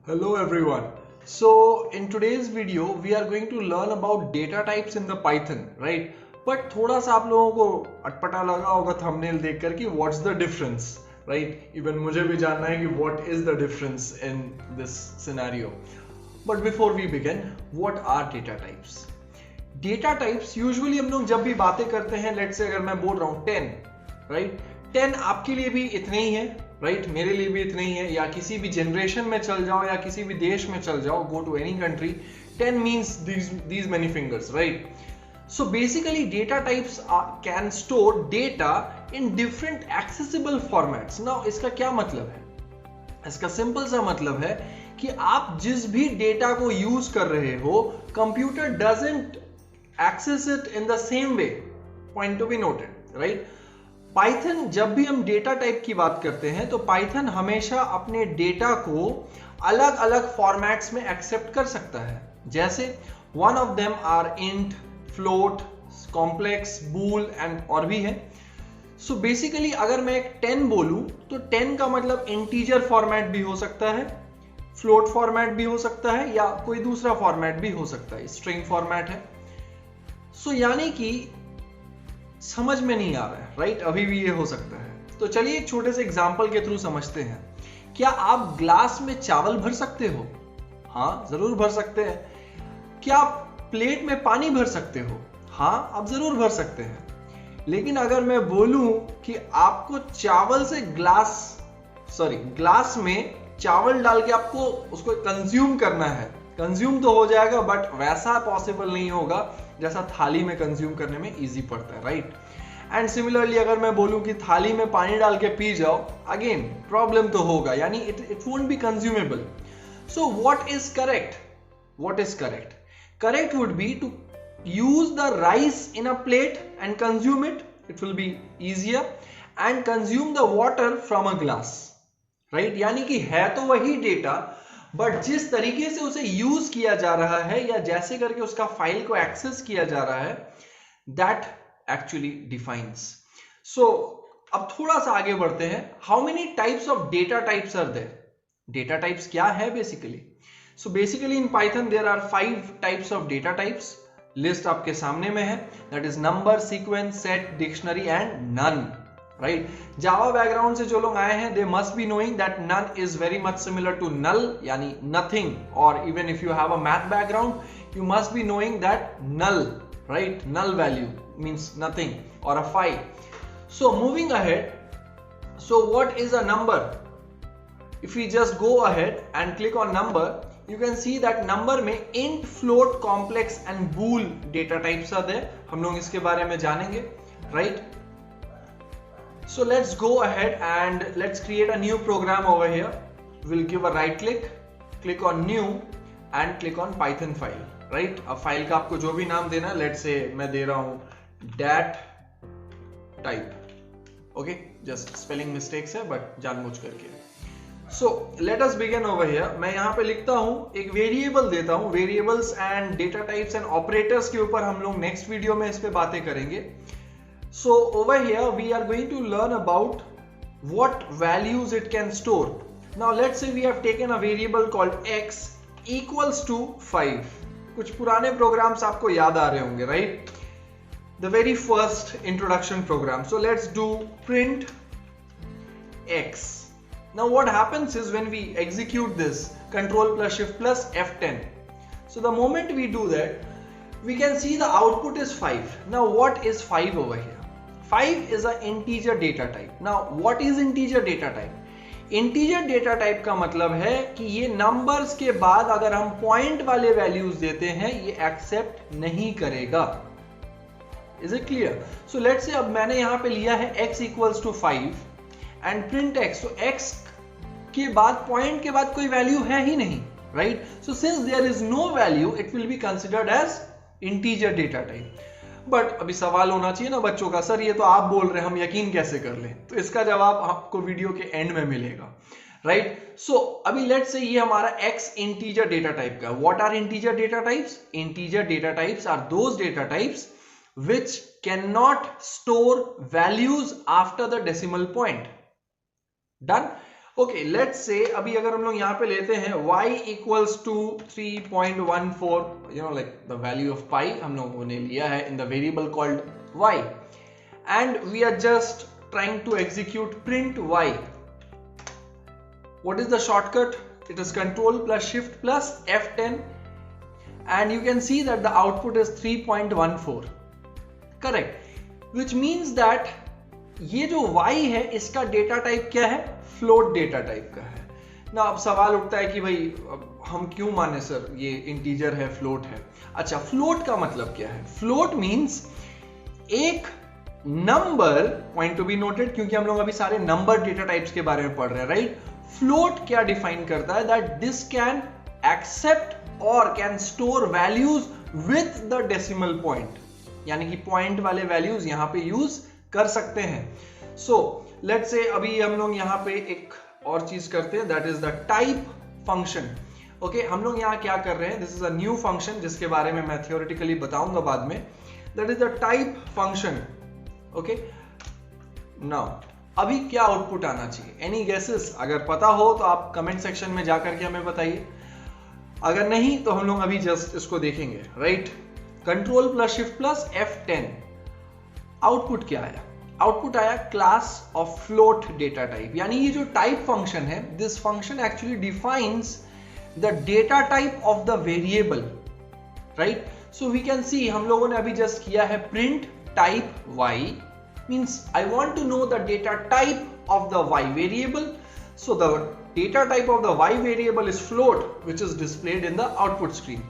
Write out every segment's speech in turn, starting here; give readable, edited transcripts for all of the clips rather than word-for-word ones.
Hello everyone. So in today's video we are going to learn about data types in the Python, right? But थोड़ा सा आप लोगों को अटपटा लगा होगा थंबनेल देखकर कि what's the difference, right? Even मुझे भी जानना है कि what is the difference in this scenario. But before we begin, what are data types? Data types usually हम लोग जब भी बातें करते हैं, let's say अगर मैं बोल रहा हूँ 10, right? 10 आपके लिए भी इतने ही है, राइट मेरे लिए भी इतना ही है, या किसी भी जनरेशन में चल जाओ या किसी भी देश में चल जाओ, go to any country, 10 means these many fingers, right? So basically data types can store data in different accessible formats. Now इसका क्या मतलब है? इसका सिंपल सा मतलब है कि आप जिस भी डेटा को यूज कर रहे हो, computer doesn't access it in the same way. Point to be noted, right? Python जब भी हम डेटा टाइप की बात करते हैं तो पाइथन हमेशा अपने डेटा को अलग अलग फॉर्मेट्स में एक्सेप्ट कर सकता है. जैसे one of them are int, float, complex, bool and और भी है. सो बेसिकली अगर मैं एक 10 बोलूं तो 10 का मतलब इंटीजर फॉर्मेट भी हो सकता है, फ्लोट फॉर्मेट भी हो सकता है, या कोई दूसरा फॉर्मेट भी हो सकता है, स्ट्रिंग फॉर्मेट है. सो यानी कि समझ में नहीं आ रहा है, राइट? अभी भी ये हो सकता है. तो चलिए एक छोटे से एग्जांपल के थ्रू समझते हैं. क्या आप ग्लास में चावल भर सकते हो? हाँ, जरूर भर सकते हैं. क्या आप प्लेट में पानी भर सकते हो? हाँ, आप जरूर भर सकते हैं. लेकिन अगर मैं बोलूं कि आपको चावल से ग्लास में चावल डाल के आपको उसको कंज्यूम करना है, कंज्यूम तो हो जाएगा बट वैसा पॉसिबल नहीं होगा जैसा थाली में कंज्यूम करने में इजी पड़ता है, राइट? एंड सिमिलरली अगर मैं बोलूं कि थाली में पानी डाल के पी जाओ, अगेन प्रॉब्लम तो होगा, यानी it won't be consumable. So what is correct? Correct would be to use the rice in a plate and consume it. It will be easier. And consume the water from a glass, right? यानी कि है तो वही data, but जिस तरीके से उसे use किया जा रहा है या जैसे करके उसका फाइल को एक्सेस किया जा रहा है, दैट एक्चुअली डिफाइंस. सो अब थोड़ा सा आगे बढ़ते हैं. How many types of data types are there? Data types क्या है basically? So basically in Python there are 5 types of data types. List आपके सामने में है, that is number, sequence, set, dictionary and none, right? Java background से जो लोग आए हैं, they must be knowing that none is very much similar to null, यानी नथिंग. और even if you have a math background, you must be knowing that null, right? Null value means nothing और a file. So moving ahead, so what is a number? If we just go ahead and click on number, you can see that number में int, float, complex and bool data types are there. हम लोग इसके बारे में जानेंगे, right? So let's go ahead and let's create a new program over here. We'll give a right click on new and click on Python file, right? अब file का आपको जो भी नाम देना है, let's say मैं दे रहा हूँ dat type. Okay, just spelling mistakes है but जानबूझ करके. So let us begin over here. मैं यहाँ पे लिखता हूँ, एक वेरिएबल देता हूँ. Variables and data types and operators के ऊपर हम लोग नेक्स्ट वीडियो में इस पे बातें करेंगे. So over here we are going to learn about what values it can store. Now let's say we have taken a variable called x equals to 5. कुछ पुराने प्रोग्राम्स आपको याद आ रहे होंगे, right? The very first introduction program. So let's do print x. Now what happens is when we execute this, control plus shift plus F10. So the moment we do that, we can see the output is 5. Now what is 5 over here? 5 is an integer data type. Now what is integer data type? Integer data type का मतलब है कि ये numbers के बाद अगर हम point वाले values देते हैं, ये accept नहीं करेगा. Is it clear? So let's say अब मैंने यहाँ पे लिया है x equals to 5 and print x. So x के बाद पॉइंट के बाद कोई वैल्यू है ही नहीं, right? So since there is no value, it will be considered as integer data type. But अभी सवाल होना चाहिए ना बच्चों का, सर ये तो आप बोल रहे हैं, हम यकीन कैसे कर लें? तो इसका जवाब आपको वीडियो के एंड में मिलेगा, राइट? सो अभी लेट्स से ये हमारा x इंटीजर डेटा टाइप का. What are integer data types? Integer data types are those data types which can not store values after the decimal point. Done. Okay, let's say अभी अगर हम लोग यहां पे लेते हैं y equals to 3.14, you know like the value of pi हम लोगों ने लिया है in the variable called y, and we are just trying to execute print y. What is the shortcut? It is Control plus Shift plus F10, and you can see that the output is 3.14. Correct. Which means that ये जो y है इसका data type क्या है? Float data type का है ना। अब सवाल उठता है कि भाई हम क्यों माने सर ये इंटीजर है, फ्लोट है। अच्छा, फ्लोट का मतलब क्या है? फ्लोट मींस एक number, point to be noted, क्योंकि हम लोग अभी सारे नंबर डेटा टाइप्स के बारे में पढ़ रहे हैं, राइट। फ्लोट क्या डिफाइन करता है? दैट दिस कैन एक्सेप्ट और can store values with the decimal point, यानी कि पॉइंट वाले वैल्यूज यहां पे यूज कर सकते हैं। सो लेट्स से अभी हम लोग यहाँ पे एक और चीज करते हैं, that is the type function. Okay, हम लोग यहाँ क्या कर रहे हैं? This is a new function जिसके बारे में मैं थियोरेटिकली बताऊंगा बाद में। That is the type function. Okay, now अभी क्या आउटपुट आना चाहिए? Any guesses? अगर पता हो तो आप कमेंट सेक्शन में जाकर के हमें बताइए, अगर नहीं तो हम लोग अभी जस्ट इसको देखेंगे, right. Control plus shift plus F10, output क्या आया? आउटपुट आया class of float data type, यानी ये जो टाइप फंक्शन है, this function actually defines the data type of the variable, right. So we can see हम लोगों ने अभी जस्ट किया है print type y, means I want to know the data type of the y variable. So the data type of the y variable is float, which is displayed in the output screen.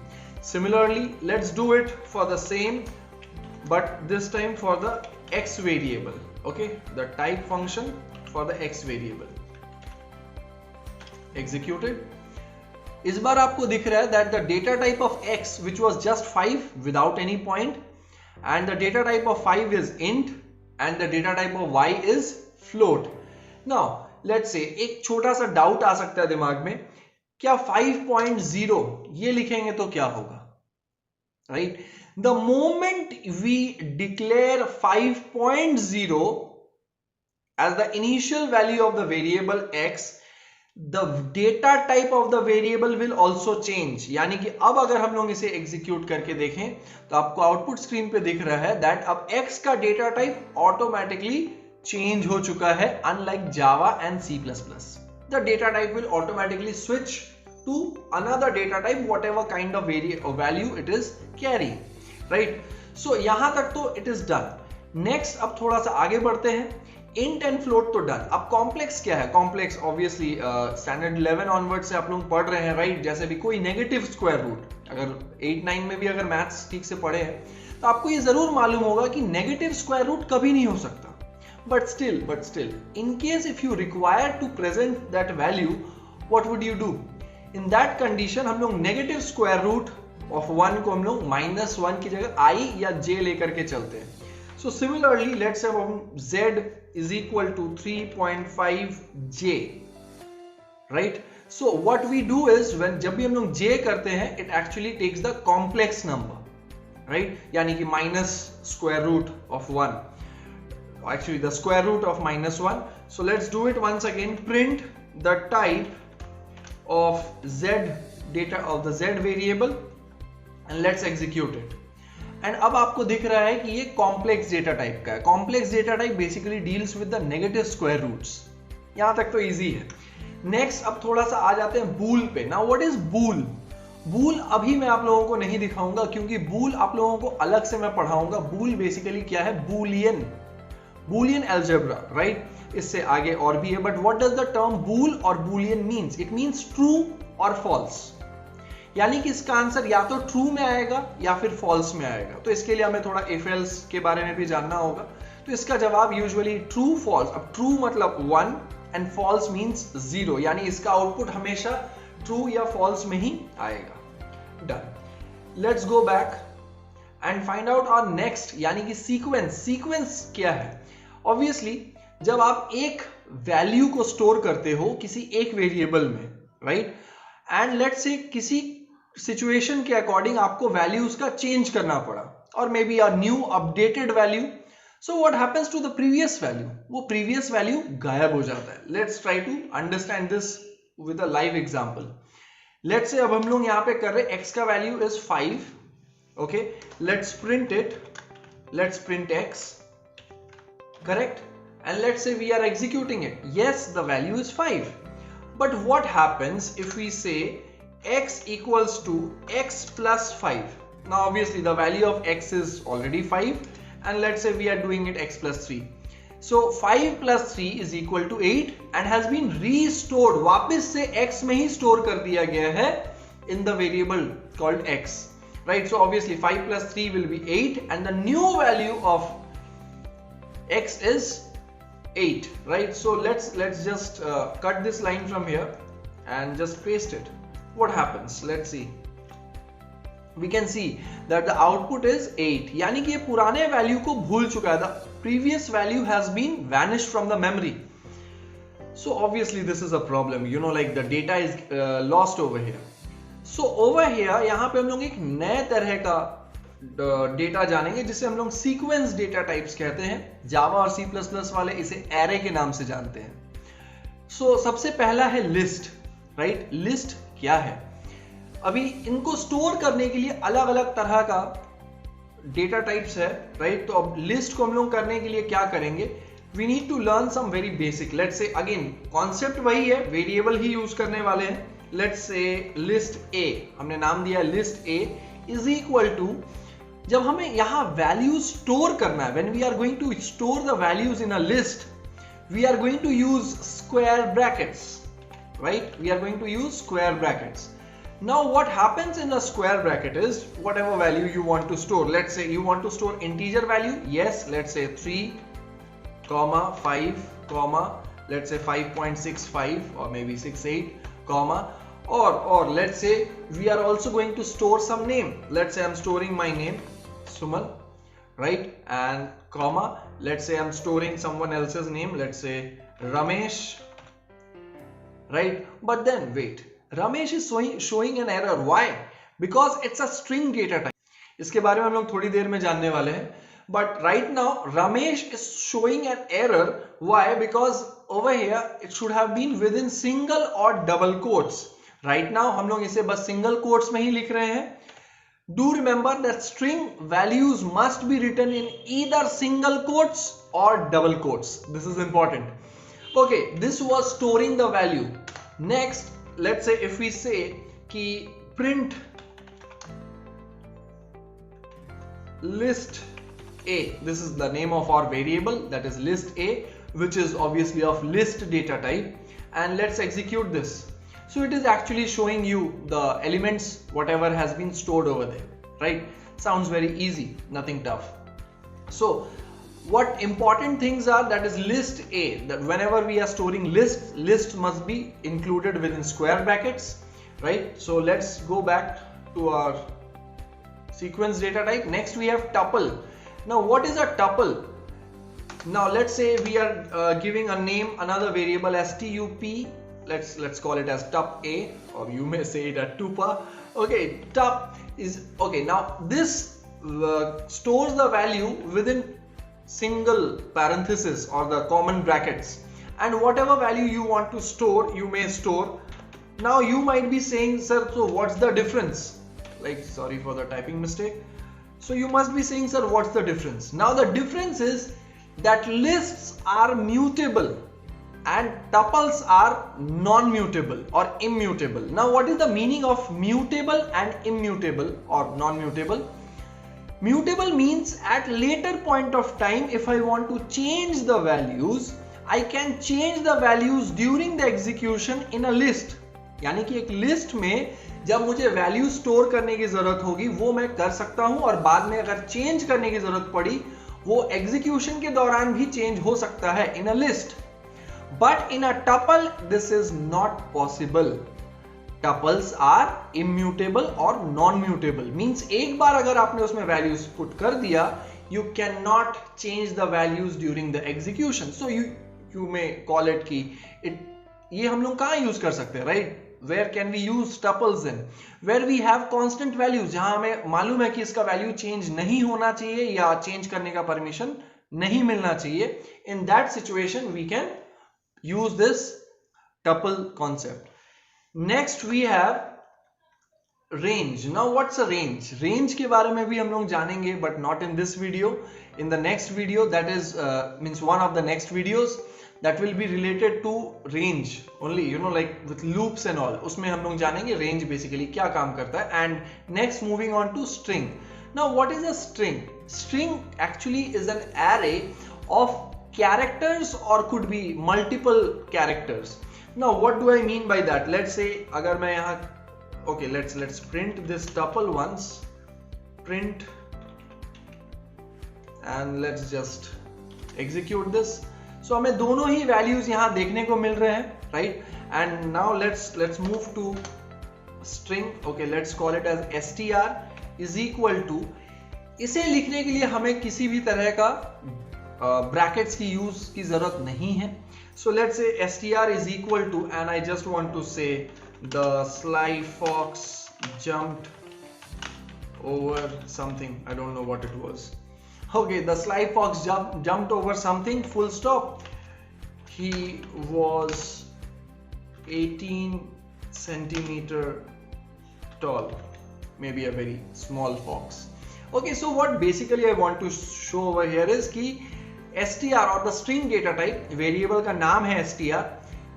Similarly, let's do it for the same, but this time for the x variable. Okay, the type function for the x variable executed. इस बार आपको दिख रहा है that the data type of x, which was just 5 without any point, and the data type of 5 is int, and the data type of y is float. Now let's say एक छोटा सा doubt आ सकता है दिमाग में, क्या 5.0 ये लिखेंगे तो क्या होगा, right? The moment we declare 5.0 as the initial value of the variable x, the data type of the variable will also change. यानी कि अब अगर हम लोग इसे एग्जीक्यूट करके देखें तो आपको आउटपुट स्क्रीन पे दिख रहा है दैट अब x का डेटा टाइप ऑटोमेटिकली चेंज हो चुका है, unlike Java and C++. The data type will automatically switch to another data type, whatever kind of value it is carrying, right? So यहाँ तक तो it is done. Next अब थोड़ा सा आगे बढ़ते हैं. Int and float तो done. अब complex क्या है? Complex obviously standard 11 onward से आप लोग पढ़ रहे हैं, right? जैसे भी कोई negative square root, अगर 8-9 में भी अगर मैथ्स ठीक से पढ़े हैं तो आपको ये जरूर मालूम होगा कि negative square root कभी नहीं हो सकता. But still, in case if you require to present that value, what would you do? In that condition, हम लोग negative square root of 1 को हम लोग -1 की जगह I या J लेकर के चलते हैं. So similarly, let's say हम Z is equal to 3.5J, right? So what we do is when जब भी हम लोग J करते हैं, it actually takes the complex number, right? यानी कि minus square root of 1. Actually the square root of -1. So let's do it once again. Print the type of z data of the z variable and let's execute it. And अब आपको दिख रहा है कि ये complex data type का है. Complex data type basically deals with the negative square roots. यहाँ तक तो easy है. Next अब थोड़ा सा आ जाते हैं bool पे. Now what is bool? bool अभी मैं आप लोगों को नहीं दिखाऊंगा क्योंकि bool आप लोगों को अलग से मैं पढ़ाऊंगा. bool basically क्या है? Boolean algebra, right? इससे आगे और भी है, but what does the term bool और boolean means? It means true or false. यानी कि इसका आंसर या तो true में आएगा या फिर false में आएगा. तो इसके लिए हमें थोड़ा if else के बारे में भी जानना होगा. तो इसका जवाब usually true false. अब true मतलब 1 and false means 0, यानी इसका आउटपुट हमेशा true या false में ही आएगा. Done. Let's go back and find out our next, यानी कि sequence क्या है? Obviously, जब आप एक वैल्यू को स्टोर करते हो किसी एक वेरिएबल में, राइट, एंड लेट्स से किसी सिचुएशन के अकॉर्डिंग आपको वैल्यूज का चेंज करना पड़ा. or maybe a new updated value. So what happens to the previous value? वो previous value गायब हो जाता है. Let's try to understand this with a live example. Let's say अब हम लोग यहाँ पे कर रहे x का value is 5. Okay, let's print it. Let's print x. Correct? And let's say we are executing it. Yes, the value is 5. But what happens if we say x equals to x plus 5? Now obviously the value of x is already 5. And let's say we are doing it x plus 3. So 5 plus 3 is equal to 8 and has been restored. वापस से x में ही store कर दिया गया है in the variable called x. Right? So obviously 5 plus 3 will be 8 and the new value of x is 8. Right? So let's just cut this line from here and just paste it. What happens? Let's see. We can see that the output is 8. यानी कि ये पुराने value को भूल चुका है. The previous value has been vanished from the memory. So obviously this is a problem. You know, like the data is lost over here. So over here यहाँ पे हम लोग एक नए तरह का डेटा जानेंगे जिसे हम लोग सीक्वेंस डेटा टाइप्स कहते हैं. जावा और C++ वाले इसे एरे के नाम से जानते हैं. So सबसे पहला है लिस्ट. राइट? लिस्ट क्या है? अभी इनको स्टोर करने के लिए अलग अलग तरह का डेटा टाइप्स है. राइट? तो अब लिस्ट को हम लोग करने के लिए क्या करेंगे? We need to learn some very basic. Let's say again concept वही है, वेरिएबल ही यूज करने वाले हैं. लेट्स से लिस्ट ए, हमने नाम दिया list A is equal to, जब हमें यहां वैल्यूज स्टोर करना है, when we are going to store the values in a list, we are going to use square brackets. Right? We are going to use square brackets. Now what happens in a square bracket is whatever value you want to store. Let's say you want to store integer value. Yes, let's say 3, 5, let's say 5.65 or maybe 68, or let's say we are also going to store some name. Let's say I'm storing my name Suman, right? And let's say I'm storing someone else's name. Let's say Ramesh, right? But then wait. Ramesh is showing an error. Why? Because it's a string data type. इसके बारे में हम लोग थोड़ी देर में जानने वाले हैं. But right now Ramesh is showing an error. Why? Because over here it should have been within single or double quotes. Right now हम लोग इसे बस single quotes में ही लिख रहे हैं. Do remember that string values must be written in either single quotes or double quotes. This is important. Okay, this was storing the value. Next, let's say if we say कि print list A, this is the name of our variable, that is list A, which is obviously of list data type, and let's execute this. So it is actually showing you the elements whatever has been stored over there. Right? Sounds very easy, nothing tough. So what important things are, that is list A, that whenever we are storing list must be included within square brackets. Right? So let's go back to our sequence data type. Next we have tuple. Now what is a tuple? Now let's say we are giving a name, another variable as tup. Let's call it as tup A, or you may say it as tupa. Okay, tup is okay. Now this stores the value within single parenthesis or the common brackets, and whatever value you want to store, you may store. Now you might be saying, sir, so what's the difference? Like, sorry for the typing mistake. So you must be saying, sir, what's the difference? Now the difference is that lists are mutable and tuples are non-mutable or immutable. Now what is the meaning of mutable and immutable or non-mutable? Mutable means at later point of time, if I want to change the values, I can change the values during the execution in a list. यानी कि एक list में जब मुझे value store करने की जरूरत होगी वो मैं कर सकता हूं, और बाद में अगर चेंज करने की जरूरत पड़ी वो एग्जीक्यूशन के दौरान भी चेंज हो सकता है in a list. But in a tuple this is not possible. Tuples are immutable और नॉन म्यूटेबल. मींस एक बार अगर आपने उसमें वैल्यूज पुट कर दिया, you can not change the values during the execution. So you may call it कि ये हम लोग कहां यूज कर सकते हैं, right? where can we use tuples in, where we have constant values, जहां हमें मालूम है कि इसका वैल्यू चेंज नहीं होना चाहिए या चेंज करने का परमिशन नहीं मिलना चाहिए. In that situation we can use this tuple concept. Next we have range. Now what's a range? Range के बारे में भी हम लोग जानेंगे, but not in this video. In the next video, that is means one of the next videos that will be related to range only, you know, like with loops and all. उसमें हम लोग जानेंगे range basically क्या काम करता है. And next moving on to string. Now what is a string? String actually is an array of characters or could be multiple characters. Now what do I mean by that? Let's say अगर मैं यहाँ okay, let's print this tuple once, print, and let's just execute this. So हमें दोनों ही values यहाँ देखने को मिल रहे हैं, right? And now let's move to string. Okay, let's call it as str is equal to, इसे लिखने के लिए हमें किसी भी तरह का brackets की use की जरूरत नहीं है. So let's say str is equal to, and I just want to say the sly fox jumped over something. I don't know what it was. Okay, the sly fox jumped over something, full stop. He was 18 centimeter tall, maybe a very small fox. Okay, so what basically I want to show over here is कि str or the string data type variable का नाम है str.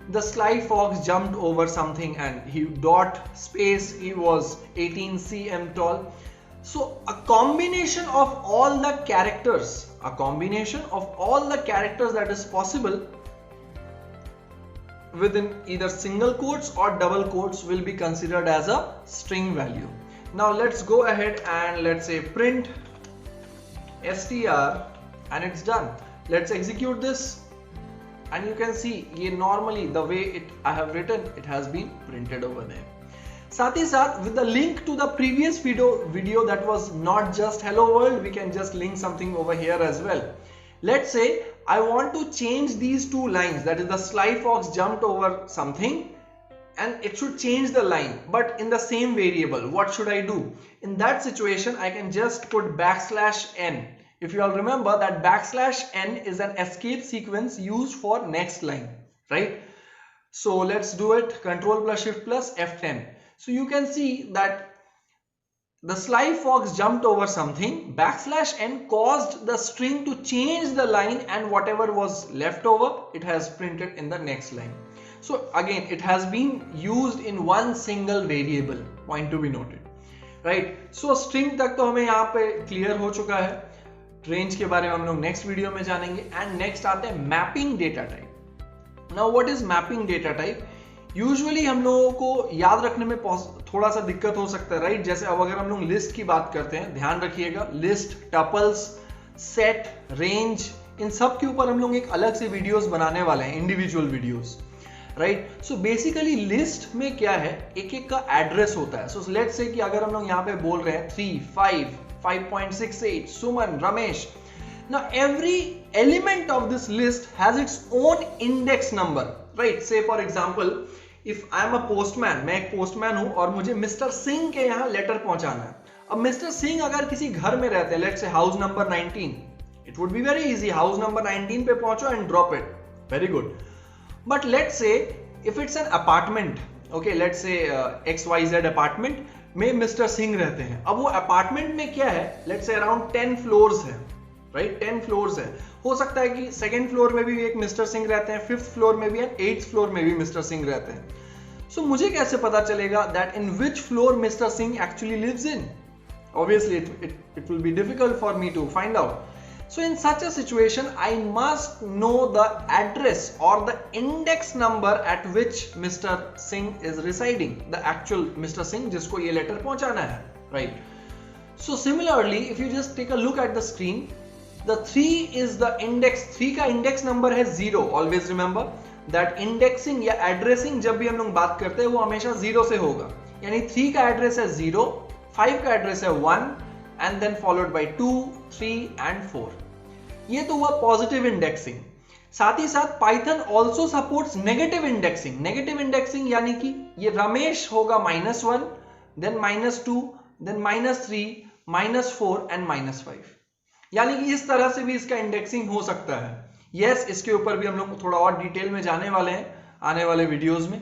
The sly fox jumped over something and he dot space, he was 18 cm tall. So a combination of all the characters, that is possible within either single quotes or double quotes will be considered as a string value. Now let's go ahead and let's say print str, and it's done. Let's execute this, and you can see normally the way I have written, it has been printed over there. साथ ही साथ with the link to the previous video that was not just hello world, we can just link something over here as well. Let's say I want to change these two lines, that is the sly fox jumped over something, and it should change the line but in the same variable. What should I do? In that situation I can just put \n. If you all remember that \n is an escape sequence used for next line, right? So let's do it. Control plus shift plus F10. So you can see that the sly fox jumped over something, \n caused the string to change the line, and whatever was left over, it has printed in the next line. So again, it has been used in one single variable, point to be noted, right? So string तक तो हमें यहाँ पे clear हो चुका है. Range के बारे में हम लोग next video में जानेंगे. And next आते हैं mapping data type. Now what is mapping data type? Usually हम लोगों को याद रखने में थोड़ा सा दिक्कत हो सकता है, राइट? जैसे अब अगर हम लोग लिस्ट की बात करते हैं, ध्यान रखिएगा, लिस्ट, टपल्स, सेट, रेंज, इन सब के ऊपर हम लोग एक अलग से वीडियोस बनाने वाले हैं, individual videos, right? So basically list में क्या है, एक एक का एड्रेस होता है. सो लेट्स से कि अगर हम लोग यहाँ पे बोल रहे हैं 3, 5, 5.68, सुमन, Ramesh. Now every element of this list has its own index number, right? Say for example, if I am a postman, मैं एक postman हूँ और मुझे मिस्टर सिंह के यहाँ लेटर पहुँचाना है. अब मिस्टर सिंह अगर किसी घर में रहते हैं, let's say house number 19, it would be very easy. House number 19 पे पहुँचो and drop it. Very good. But let's say if it's an apartment, okay, let's say XYZ apartment में मिस्टर सिंह रहते हैं. अब वो अपार्टमेंट में क्या है, let's say around 10 floors है, राइट? 10 फ्लोर्स है. हो सकता है कि सेकंड फ्लोर में भी एक मिस्टर सिंह रहते हैं, फिफ्थ फ्लोर में भी, एंड 8th फ्लोर में भी मिस्टर सिंह रहते हैं. सो मुझे कैसे पता चलेगा that in which floor mister Singh actually lives in? Obviously it will be difficult for me to find out. So in such a situation I must know the address और the index number at which mister Singh is residing, the actual mister Singh जिसको ये letter पहुंचाना है, right? So similarly if you just take a look at the screen, the 3 is the index. 3 का index number है 0. Always remember that indexing या addressing जब भी हम लोग बात करते हैं वो हमेशा 0 से होगा. यानी 3 का एड्रेस है 0, 5 का एड्रेस है 1, and then followed by 2, 3 and 4. ये तो हुआ पॉजिटिव इंडेक्सिंग. साथ ही साथ Python also supports negative indexing. Negative indexing यानी कि ये रमेश होगा -1, देन -2, देन -3, -4 एंड -5, यानी कि इस तरह से भी इसका इंडेक्सिंग हो सकता है। यस, इसके ऊपर भी हम लोग थोड़ा और डिटेल में जाने वाले हैं आने वाले वीडियोस में।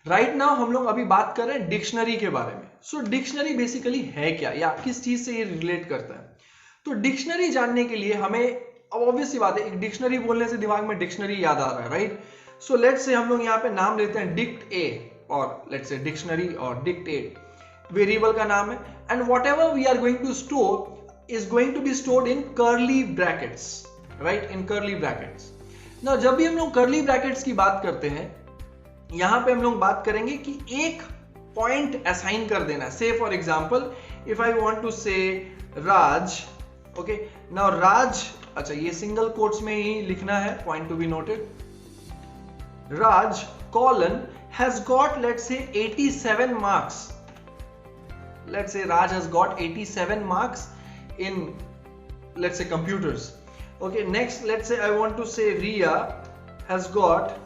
राइट नाउ हम लोग अभी बात कर रहे हैं डिक्शनरी के बारे में। सो डिक्शनरी बेसिकली है क्या, या किस चीज से ये रिलेट करता है। तो डिक्शनरी जानने के लिए हमें, अब ऑब्वियस सी बात है, एक डिक्शनरी बोलने से दिमाग में डिक्शनरी याद आ रहा है, राइट। सो लेट्स से हम लोग यहाँ पे नाम लेते हैं डिक्ट ए, और लेट्स से डिक्शनरी और डिक्ट ए वेरिएबल का नाम है, and whatever we are going to store is going to be stored in curly brackets, right, in curly brackets. Now जब भी हम लोग curly brackets की बात करते हैं, यहां पे हम लोग बात करेंगे कि एक पॉइंट असाइन कर देना। Say for example, if I want to say Raj, okay, now Raj, अच्छा ये सिंगल कोट्स में ही लिखना है, point to be noted. Raj colon has got let's say 87 marks. Let's say Raj has got 87 marks in, let's say, computers. Okay, next let's say I want to say Riya has got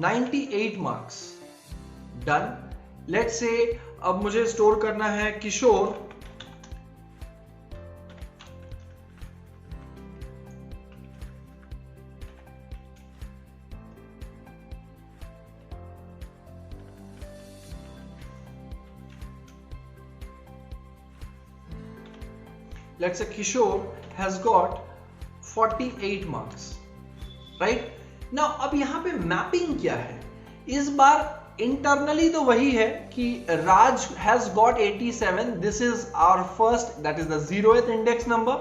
98 marks. Done. Let's say अब मुझे store करना है किशोर, let's say Kishore has got 48 marks, right? Now अब यहाँ पे mapping क्या है, इस बार इंटरनली तो वही है कि Raj has got 87, this is our first, that is the 0th index number.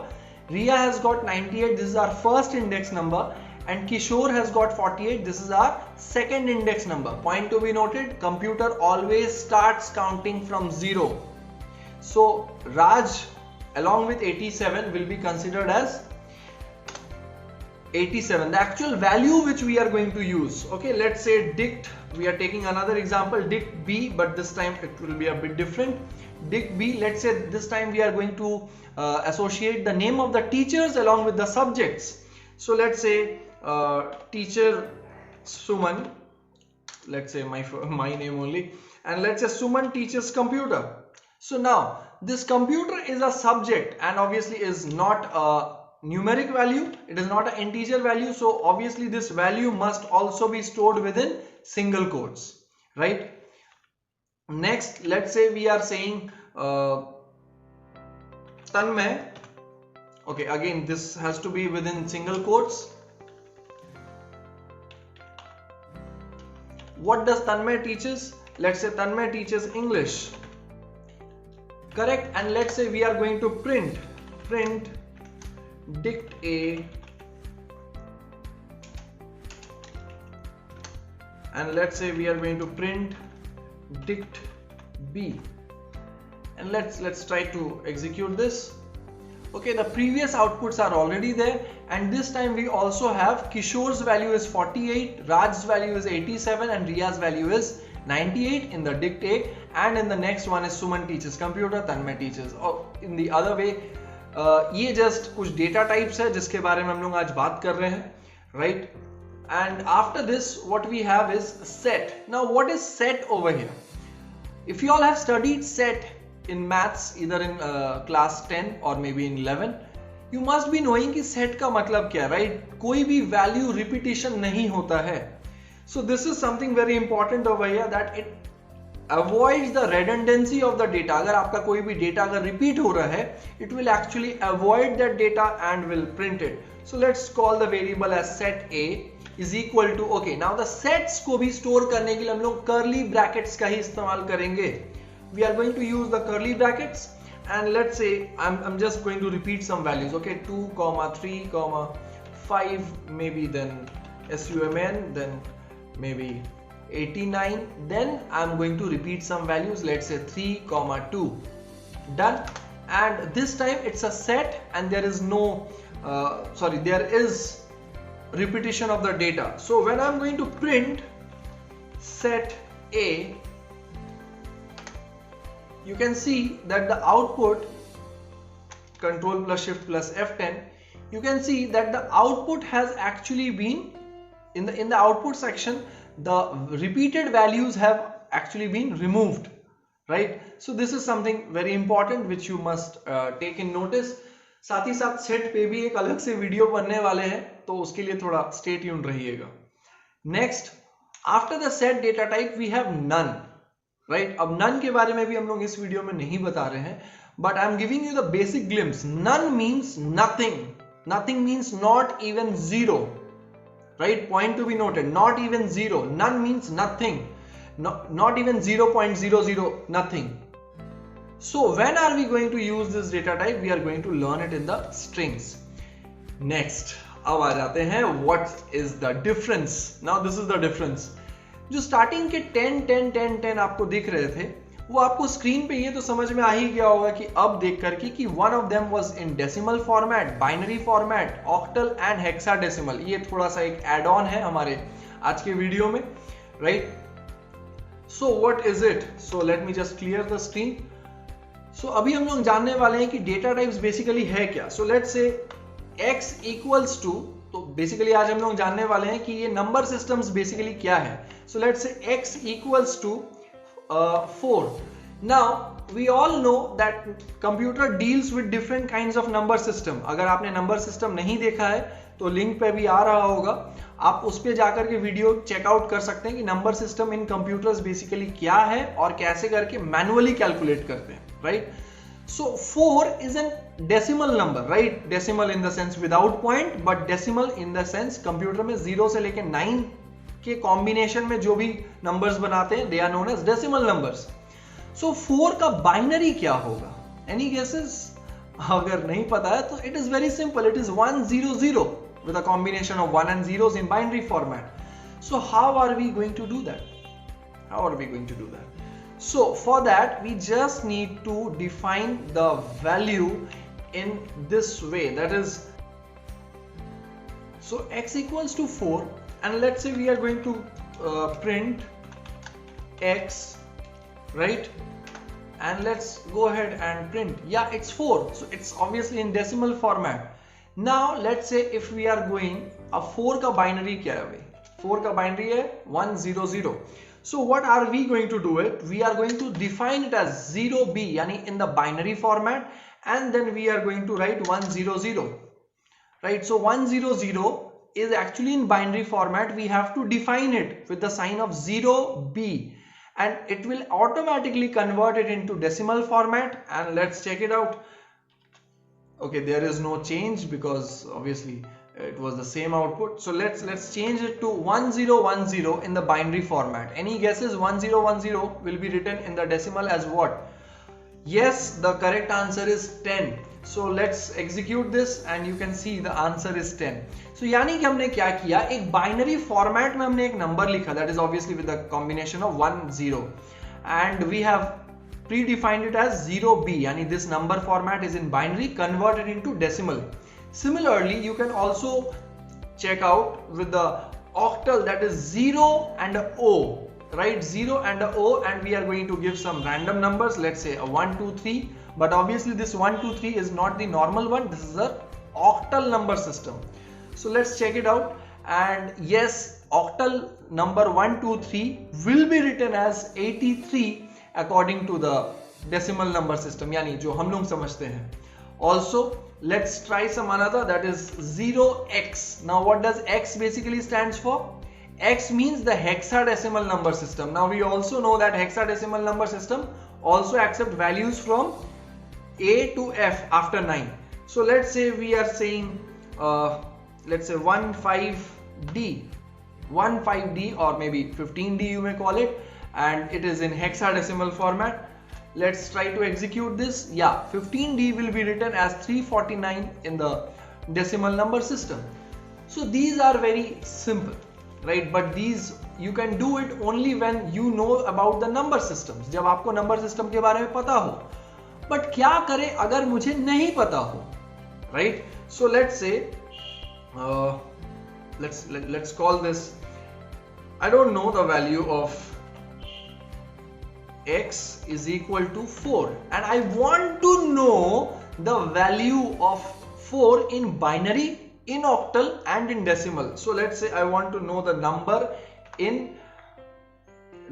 Riya has got 98, this is our first index number, and Kishore has got 48, this is our second index number. Point to be noted, computer always starts counting from 0. So Raj along with 87 will be considered as 87, the actual value which we are going to use. Okay, let's say dict, we are taking another example, dict B, but this time it will be a bit different. Dict B, let's say this time we are going to associate the name of the teachers along with the subjects. So let's say teacher Suman, let's say my name only, and let's say Suman teaches computer. So now this computer is a subject and obviously is not a numeric value, it is not an integer value, so obviously this value must also be stored within single quotes, right? Next, let's say we are saying Tanmay, okay, again this has to be within single quotes. What does Tanmay teaches? Let's say Tanmay teaches English, correct? And let's say we are going to print dict A, and let's say we are going to print dict B, and let's try to execute this. Okay, the previous outputs are already there, and this time we also have Kishore's value is 48, Raj's value is 87, and Riya's value is 98 in the dict A, and in the next one is Suman teaches computer, Tanmay teaches, or in the other way. ये just कुछ data types है जिसके बारे में हम लोग आज बात कर रहे हैं, right? And after this what we have is set. Now what is set over here? If you all have studied set in maths either in class 10 or maybe in 11, you must be knowing कि set का मतलब क्या है, right? कोई भी value repetition नहीं होता है. So this is something very important over here, that it avoids the redundancy of the data. अगर आपका कोई भी data अगर repeat हो रहा है, it will actually avoid that data and will print it. So let's call the variable as set A is equal to, okay, now the sets को भी store करने के लिए हम लोग curly brackets का ही इस्तेमाल करेंगे. We are going to use the curly brackets, and let's say I'm just going to repeat some values. Okay, 2, 3, 5, maybe then SUMN, then maybe 89, then I'm going to repeat some values, let's say 3, 2. Done. And this time it's a set and there is no there is repetition of the data. So when I'm going to print set A, you can see that the output control plus shift plus F10, you can see that the output has actually been in the output section, the repeated values have actually been removed, right? So this is something very important which you must take in notice. साथ ही साथ set पे भी एक अलग से video बनने वाले हैं, तो उसके लिए थोड़ा स्टे ट्यून्ड रहिएगा. Next, after the set data type we have none, right? अब नन के बारे में भी हम लोग इस वीडियो में नहीं बता रहे हैं, but I am giving you the basic glimpse. None means nothing. Nothing means not even zero, right? Point to be noted, not even zero. None means nothing, not even 0.00, nothing. So when are we going to use this data type? We are going to learn it in the strings. Next, अब आ जाते हैं what is the difference. Now this is the difference. जो starting के 10 10 10 10 आपको दिख रहे थे, वो आपको स्क्रीन पे ये तो समझ में आ ही गया होगा कि अब देख करके कि one of them was in decimal format, binary format, octal and hexadecimal. ये थोड़ा सा एक एड ऑन है हमारे आज के वीडियो में, right? So what is it? So let me just clear the screen. So अभी हम लोग जानने वाले हैं कि डेटा टाइप्स बेसिकली है क्या. So let's say x equals to, तो बेसिकली आज हम लोग जानने वाले हैं कि ये नंबर सिस्टम्स बेसिकली क्या है. So let's say x equals to 4. Now we all know that computer deals with different kinds of number system. अगर आपने नंबर सिस्टम नहीं देखा है तो लिंक पे भी आ रहा होगा, आप उस पे जाकर के वीडियो चेकआउट कर सकते हैं कि number system in computers basically क्या है और कैसे करके मैनुअली कैलकुलेट करते हैं, right? So 4 is an decimal number, right? Decimal in the sense without point, but decimal in the sense computer में 0 से लेके 9 के कॉम्बिनेशन में जो भी नंबर्स बनाते हैं, they are known as decimal numbers. So 4 का बाइनरी क्या होगा? Any guesses? अगर नहीं पता है तो it is very simple. It is 100 with a combination of 1 and 0s in binary format. So how are we going to do that? How are we going to do that? So for that we just need to define the value in this way. That is, so x equals to 4, and let's say we are going to print x, right? And let's go ahead and print, yeah, it's 4, so it's obviously in decimal format. Now let's say if we are going, अब 4 का binary क्या है भाई? 4 का binary है 100. So what are we going to do it? We are going to define it as 0b, यानी in the binary format, and then we are going to write 100, right? So 100 is actually in binary format. We have to define it with the sign of 0b, and it will automatically convert it into decimal format. And let's check it out. Okay, there is no change because obviously it was the same output. So let's change it to 1010 in the binary format. Any guesses? 1010 will be written in the decimal as what? Yes, the correct answer is 10. So let's execute this and you can see the answer is 10. So यानी कि हमने क्या किया, एक binary format में हमने एक number लिखा, that is obviously with the combination of 1 0, and we have predefined it as 0b, yani this number format is in binary converted into decimal. Similarly, you can also check out with the octal, that is 0 and a o, right? 0 and a o, and we are going to give some random numbers, let's say a 1 2 3, but obviously this 1 2 3 is not the normal one, this is a octal number system. So let's check it out, and yes, octal number 1 2 3 will be written as 83 according to the decimal number system, यानी जो हम लोग समझते हैं. Also, let's try some another, that is 0x. Now what does x basically stands for? X means the hexadecimal number system. Now we also know that hexadecimal number system also accept values from A to F after 9. So let's say we are saying let's say 15D or maybe 15D you may call it, and it is in hexadecimal format. Let's try to execute this. Yeah, 15D will be written as 349 in the decimal number system. So these are very simple, right? But these you can do it only when you know about the number systems, जब आपको number system के बारे में पता हो. But क्या करें अगर मुझे नहीं पता हो, right? So let's say let's call this, I don't know the value of x is equal to 4, and I want to know the value of 4 in binary, in octal and in decimal. So let's say I want to know the number in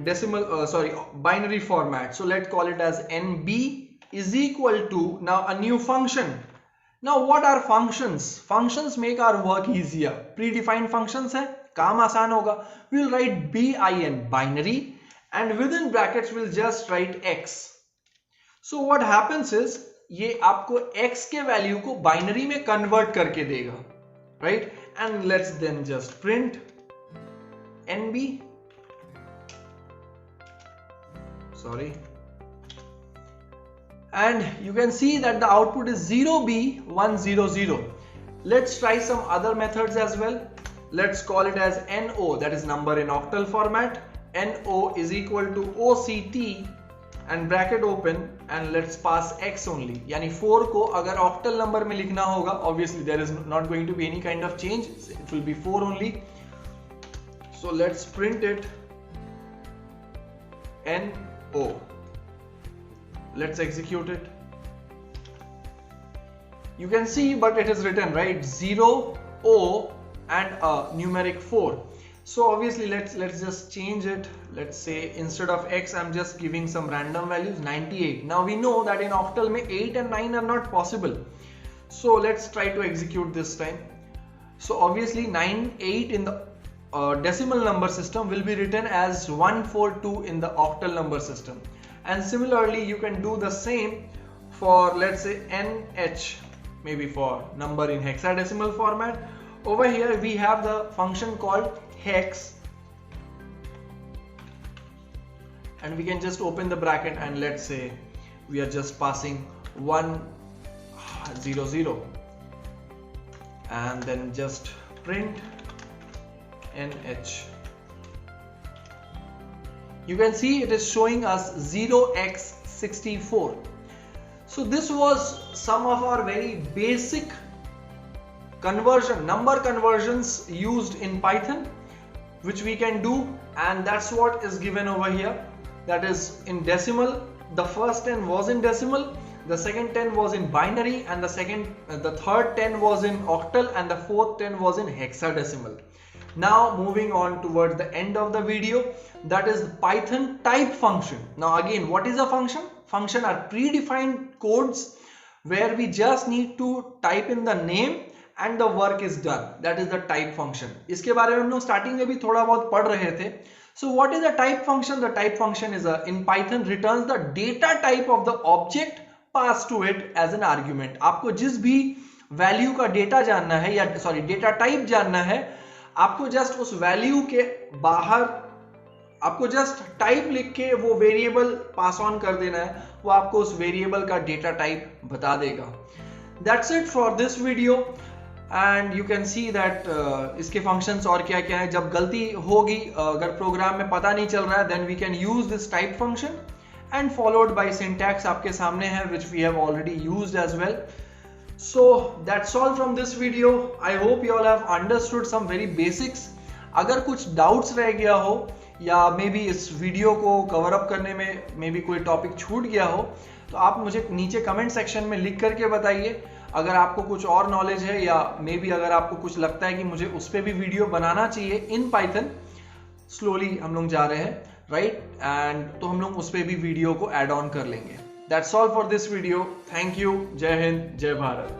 decimal binary format. So let's call it as NB is equal to, now a new function. Now what are functions? Functions make our work easier. Predefined functions है, काम आसान होगा. We'll write bin binary and within brackets we'll just write x. So what happens is ये आपको x के value को binary में convert करके देगा, right? And let's then just print NB. Sorry. And you can see that the output is 0B100. Let's try some other methods as well. Let's call it as NO, that is number in octal format. NO is equal to OCT and bracket open and let's pass x only. यानी 4 को अगर octal number में लिखना होगा, obviously there is not going to be any kind of change, it will be 4 only. So let's print it NO. Let's execute it. You can see, but it is written right 0 O and a numeric 4. So obviously let's just change it. Let's say instead of x I'm just giving some random values, 98. Now we know that in octal mein 8 and 9 are not possible. So let's try to execute this time. So obviously 98 in the decimal number system will be written as 142 in the octal number system. And similarly you can do the same for, let's say, NH, maybe for number in hexadecimal format. Over here we have the function called hex and we can just open the bracket and let's say we are just passing 100 and then just print NH. You can see it is showing us 0x64. So this was some of our very basic number conversions used in Python, which we can do, and that's what is given over here. That is in decimal. The first 10 was in decimal, the second 10 was in binary, and the third 10 was in octal, and the fourth 10 was in hexadecimal. Now moving on towards the end of the video, that is Python type function. Now again, what is a function? Function are predefined codes where we just need to type in the name and the work is done. That is the type function. इसके बारे में हम लोग starting में भी थोड़ा बहुत पढ़ रहे थे. So what is a type function? The type function is in Python returns the data type of the object passed to it as an argument. आपको जिस भी वैल्यू का डेटा जानना है या डेटा टाइप जानना है, आपको जस्ट उस वैल्यू के बाहर आपको जस्ट टाइप लिख के वो वेरिएबल पास ऑन कर देना है, वो आपको उस वेरिएबल का डेटा टाइप बता देगा. That's it for this video and you can see that इसके फंक्शंस और क्या क्या है. जब गलती होगी, अगर प्रोग्राम में पता नहीं चल रहा है, then we can use this type function and followed by syntax आपके सामने है, which we have already used as well. So that's all from this video. I hope you all have understood some very basics. अगर कुछ doubts रह गया हो या may be इस वीडियो को कवर अप करने में मे बी कोई टॉपिक छूट गया हो, तो आप मुझे नीचे कमेंट सेक्शन में लिख करके बताइए. अगर आपको कुछ और नॉलेज है या मे बी अगर आपको कुछ लगता है कि मुझे उस पर भी वीडियो बनाना चाहिए इन पाइथन, स्लोली हम लोग जा रहे हैं, राइट, एंड तो हम लोग उस पर भी वीडियो को ऐड ऑन कर लेंगे. That's all for this video. Thank you. Jai Hind, Jai Bharat.